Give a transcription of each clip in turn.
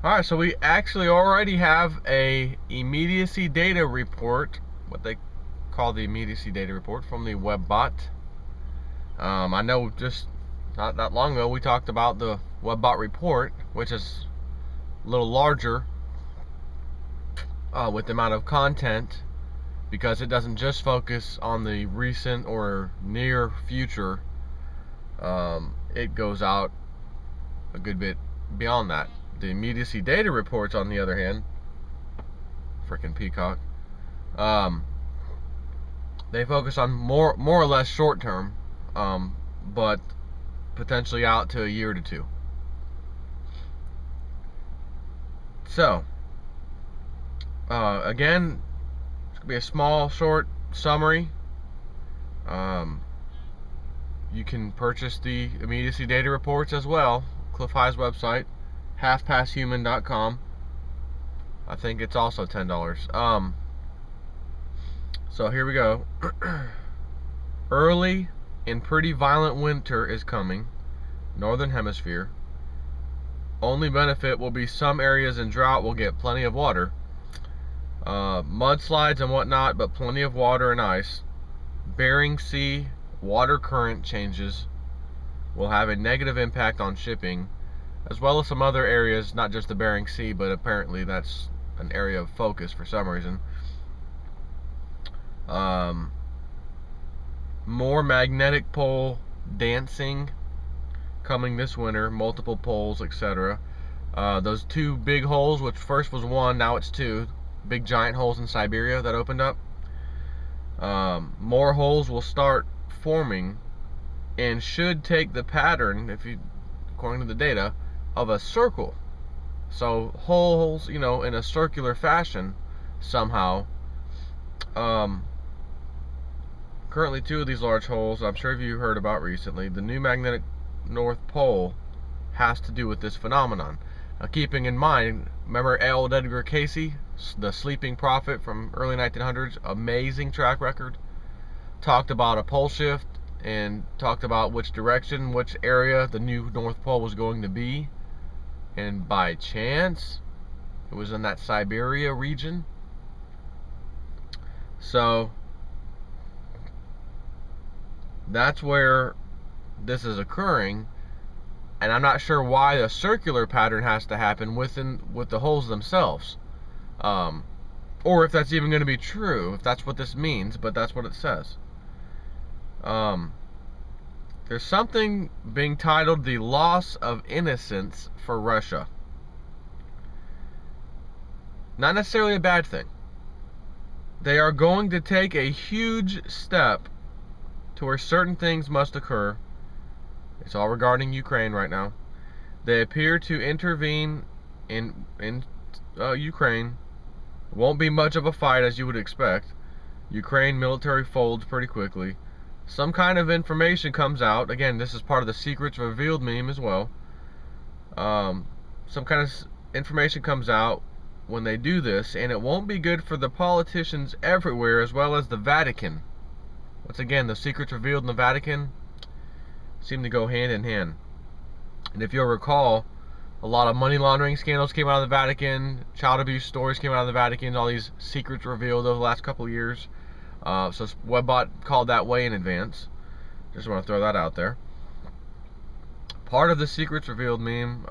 Alright, so we actually already have a immediacy data report, what they call the immediacy data report from the WebBot. I know just not that long ago we talked about the WebBot report, which is a little larger with the amount of content, because it doesn't just focus on the recent or near future. It goes out a good bit beyond that. The immediacy data reports, on the other hand, freaking peacock, they focus on more or less short term, but potentially out to a year to two. So, again, it's gonna be a small, short summary. You can purchase the immediacy data reports as well. Cliff High's website, halfpasthuman.com. I think it's also $10. So here we go. Early and pretty violent winter is coming. Northern Hemisphere. Only benefit will be some areas in drought will get plenty of water. Mudslides and whatnot, but plenty of water and ice. Bering Sea water current changes will have a negative impact on shipping, as well as some other areas, not just the Bering Sea, but apparently that's an area of focus for some reason. More magnetic pole dancing coming this winter, multiple poles, etc. Those two big holes, which first was one, now it's two, big giant holes in Siberia that opened up. More holes will start forming and should take the pattern, according to the data, of a circle. So holes, in a circular fashion somehow. Currently, two of these large holes, I'm sure you heard about recently. The new magnetic North Pole has to do with this phenomenon. Now, keeping in mind, remember L. Edgar Casey, the sleeping prophet from early 1900s, amazing track record, talked about a pole shift and talked about which direction, which area the new North Pole was going to be, and by chance it was in that Siberia region. So that's where this is occurring, and I'm not sure why a circular pattern has to happen with the holes themselves, or if that's even going to be true, if that's what this means, but that's what it says. There's something being titled the loss of innocence for Russia. Not necessarily a bad thing. They are going to take a huge step to where certain things must occur. It's all regarding Ukraine right now. They appear to intervene in Ukraine. It won't be much of a fight, as you would expect. Ukraine military folds pretty quickly. Some kind of information comes out. Again, this is part of the Secrets Revealed meme as well. Some kind of information comes out when they do this, and it won't be good for the politicians everywhere, as well as the Vatican. Once again, the secrets revealed in the Vatican seem to go hand in hand. And if you'll recall, a lot of money laundering scandals came out of the Vatican, child abuse stories came out of the Vatican, all these secrets revealed over the last couple of years. So WebBot called that way in advance. Just want to throw that out there. Part of the Secrets Revealed meme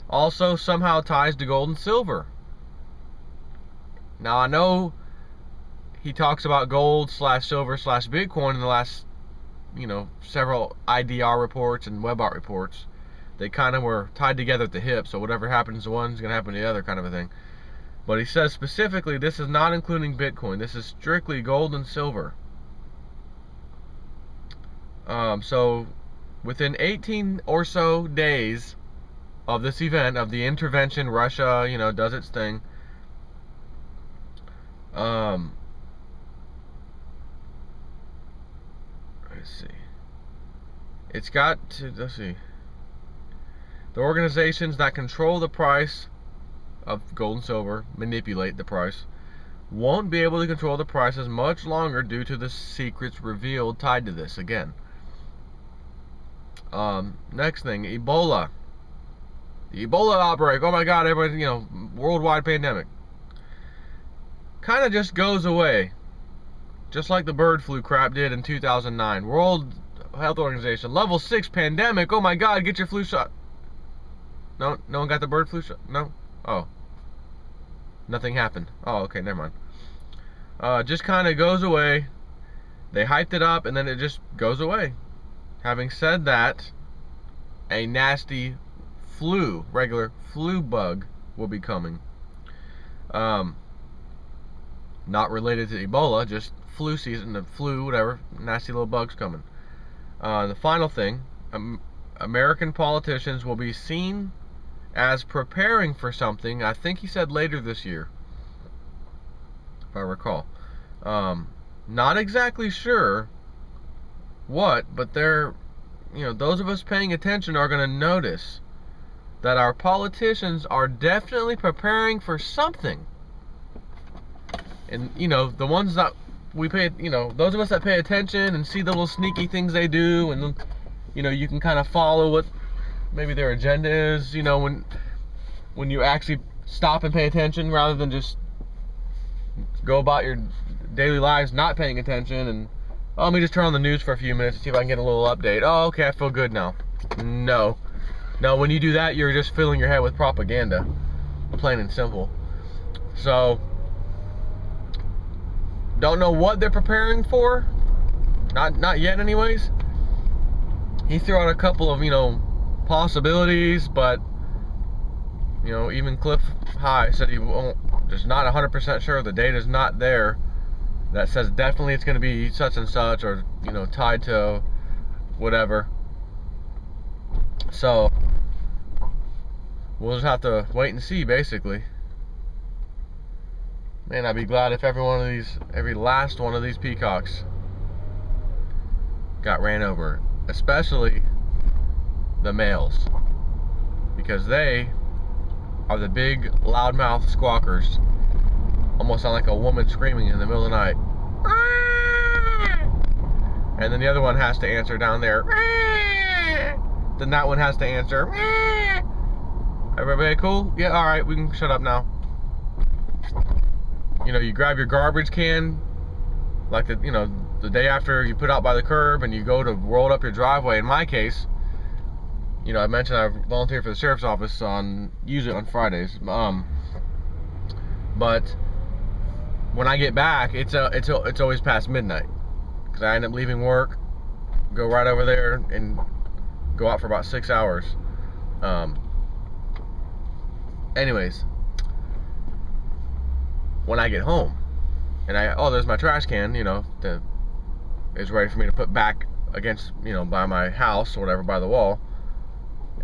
also somehow ties to gold and silver. Now, I know he talks about gold / silver / Bitcoin in the last, several IDR reports and WebBot reports. They kind of were tied together at the hip, so whatever happens to one is going to happen to the other, kind of a thing. But he says specifically this is not including Bitcoin. This is strictly gold and silver. So within 18 or so days of this event, of the intervention, Russia, does its thing. Let's see. It's got to, let's see. The organizations that control the price of gold and silver, manipulate the price, won't be able to control the prices much longer due to the secrets revealed tied to this again. Next thing, Ebola. the Ebola outbreak, oh my God, everybody, you know, worldwide pandemic, kind of just goes away. Just like the bird flu crap did in 2009. World Health Organization, level 6 pandemic, oh my God, get your flu shot. No one got the bird flu shot? No? Oh. Nothing happened. Oh, okay, never mind. Just kind of goes away. They hyped it up, and then it just goes away. Having said that, a nasty regular flu bug will be coming. Not related to Ebola, just flu season, the flu, whatever, nasty little bugs coming. The final thing, American politicians will be seen as preparing for something, I think he said later this year, if I recall. Not exactly sure what, but they're, you know, those of us paying attention are going to notice that our politicians are definitely preparing for something. And, you know, the ones that we pay, you know, those of us that pay attention and see the little sneaky things they do, and, you know, you can kind of follow what maybe their agenda is, you know, when you actually stop and pay attention rather than just go about your daily lives not paying attention and, oh, let me just turn on the news for a few minutes and see if I can get a little update. Oh, okay, I feel good now. No, when you do that, you're just filling your head with propaganda, plain and simple. So, don't know what they're preparing for, not yet anyways. He threw out a couple of, you know, possibilities, but, you know, even Cliff High said he won't, just not 100% sure, the data's not there that says definitely it's going to be such and such, or, you know, tied to whatever. So we'll just have to wait and see, basically. Man, I'd be glad if every last one of these peacocks got ran over, especially the males, because they are the big loudmouth squawkers. Almost sound like a woman screaming in the middle of the night. And then the other one has to answer down there. Then that one has to answer. Everybody cool? Yeah, alright, we can shut up now. You know, you grab your garbage can, like the, you know, the day after you put out by the curb, and you go to roll up your driveway. In my case, you know, I mentioned I volunteer for the sheriff's office usually on Fridays. But when I get back, it's always past midnight, because I end up leaving work, go right over there, and go out for about 6 hours. Anyways, when I get home, and there's my trash can, you know, that is ready for me to put back against, you know, by my house or whatever, by the wall,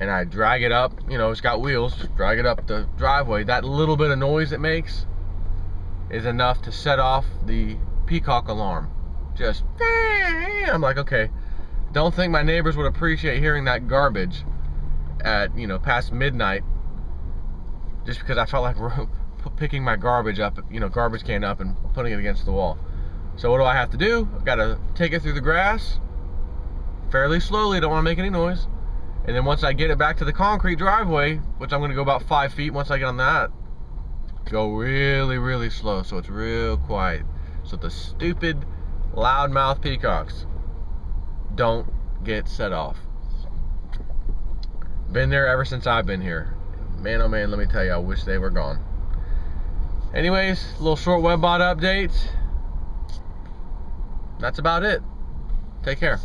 and I drag it up, you know, it's got wheels, just drag it up the driveway. That little bit of noise it makes is enough to set off the peacock alarm. Just, I'm like, okay, don't think my neighbors would appreciate hearing that garbage at, you know, past midnight, just because I felt like picking my garbage up, you know, garbage can up and putting it against the wall. So what do I have to do? I've got to take it through the grass fairly slowly, don't want to make any noise, and then once I get it back to the concrete driveway, which I'm going to go about 5 feet once I get on that, go really, really slow, so it's real quiet, so the stupid loudmouth peacocks don't get set off. Been there ever since I've been here. Man, oh man, let me tell you, I wish they were gone. Anyways, a little short WebBot update. That's about it. Take care.